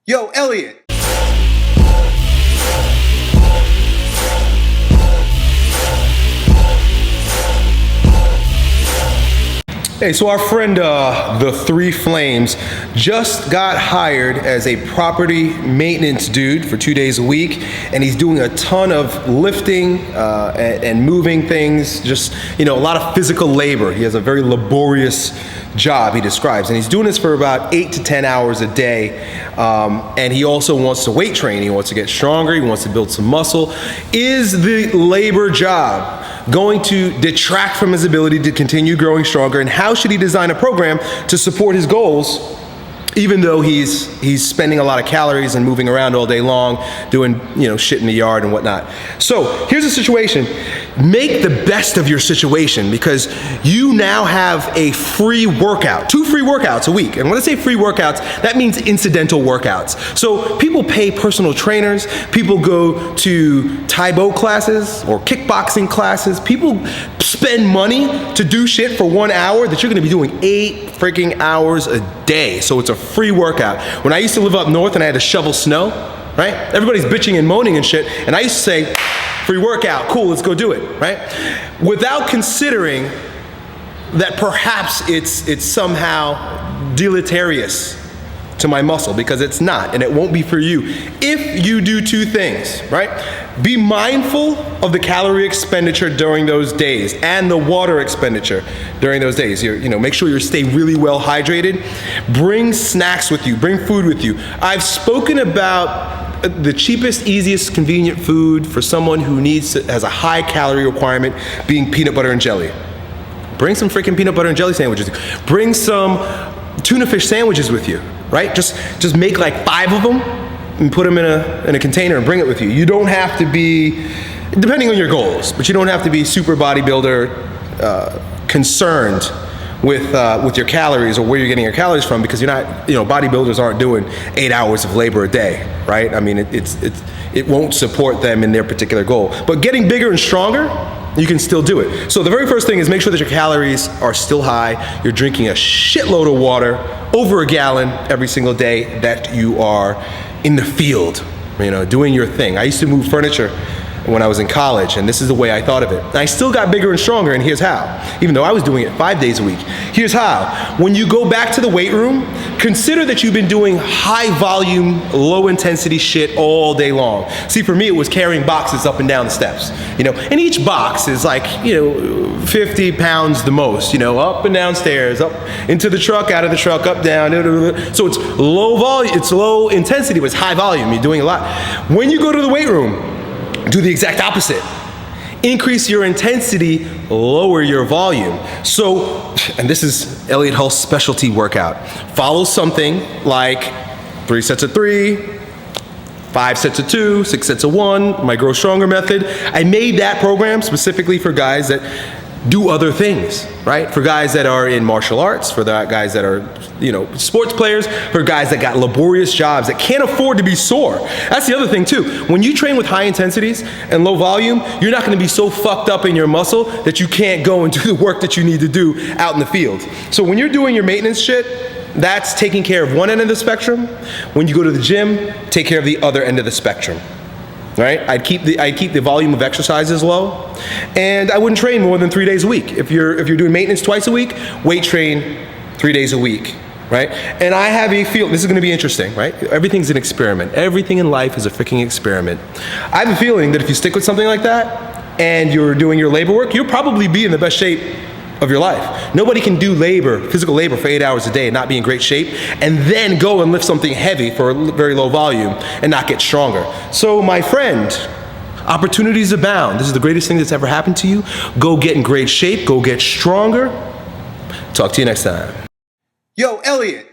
Yo, Elliot. Hey, so our friend, the Three Flames, just got hired as a property maintenance dude for 2 days a week, and he's doing a ton of lifting and moving things, just, a lot of physical labor. He has a very laborious job, he describes, and he's doing this for about 8 to 10 hours a day, and he also wants to weight train. He wants to get stronger, he wants to build some muscle. Is the labor job going to detract from his ability to continue growing stronger, and how should he design a program to support his goals, even though he's spending a lot of calories and moving around all day long, doing shit in the yard and whatnot? So here's the situation. Make the best of your situation, because you now have a free workout, 2 free workouts a week. And when I say free workouts, that means incidental workouts. So people pay personal trainers, people go to Taibo classes or kickboxing classes, people spend money to do shit for 1 hour that you're gonna be doing 8 freaking hours a day. So it's a free workout. When I used to live up north and I had to shovel snow, right? Everybody's bitching and moaning and shit, and I used to say, free workout, cool, let's go do it, right? Without considering that perhaps it's somehow deleterious to my muscle, because it's not, and it won't be for you. If you do 2 things, right? Be mindful of the calorie expenditure during those days and the water expenditure during those days. Make sure you stay really well hydrated. Bring snacks with you, bring food with you. I've spoken about the cheapest, easiest, convenient food for someone who has a high calorie requirement being peanut butter and jelly. Bring some freaking peanut butter and jelly sandwiches. Bring some tuna fish sandwiches with you, right? Just make like 5 of them and put them in a container and bring it with you. You don't have to be, depending on your goals, but you don't have to be super bodybuilder concerned with your calories or where you're getting your calories from, because you're not, bodybuilders aren't doing 8 hours of labor a day, right? I mean, it won't support them in their particular goal. But getting bigger and stronger, you can still do it. So the very first thing is make sure that your calories are still high. You're drinking a shitload of water, over a gallon every single day that you are in the field, doing your thing. I used to move furniture when I was in college, and this is the way I thought of it. And I still got bigger and stronger, and here's how. Even though I was doing it 5 days a week. Here's how. When you go back to the weight room, consider that you've been doing high volume, low intensity shit all day long. See, for me, it was carrying boxes up and down the steps, and each box is like, 50 pounds the most, up and down stairs, up into the truck, out of the truck, up, down. So it's low volume, it's low intensity, but it's high volume. You're doing a lot. When you go to the weight room, do the exact opposite. Increase your intensity, lower your volume. So, and this is Elliott Hulse's specialty workout. Follow something like 3 sets of 3, 5 sets of 2, 6 sets of 1, my Grow Stronger method. I made that program specifically for guys that do other things, right? For guys that are in martial arts, for the guys that are, sports players, for guys that got laborious jobs that can't afford to be sore. That's the other thing too. When you train with high intensities and low volume, you're not gonna be so fucked up in your muscle that you can't go and do the work that you need to do out in the field. So when you're doing your maintenance shit, that's taking care of one end of the spectrum. When you go to the gym, take care of the other end of the spectrum. Right? I'd keep the volume of exercises low, and I wouldn't train more than 3 days a week. If you're doing maintenance twice a week, weight train 3 days a week, right? And I have a feel, this is gonna be interesting, right? Everything's an experiment. Everything in life is a freaking experiment. I have a feeling that if you stick with something like that, and you're doing your labor work, you'll probably be in the best shape of your life. Nobody can do physical labor for 8 hours a day and not be in great shape, and then go and lift something heavy for a very low volume and not get stronger. So my friend, opportunities abound. This is the greatest thing that's ever happened to you. Go get in great shape, go get stronger. Talk to you next time. Yo, Elliot.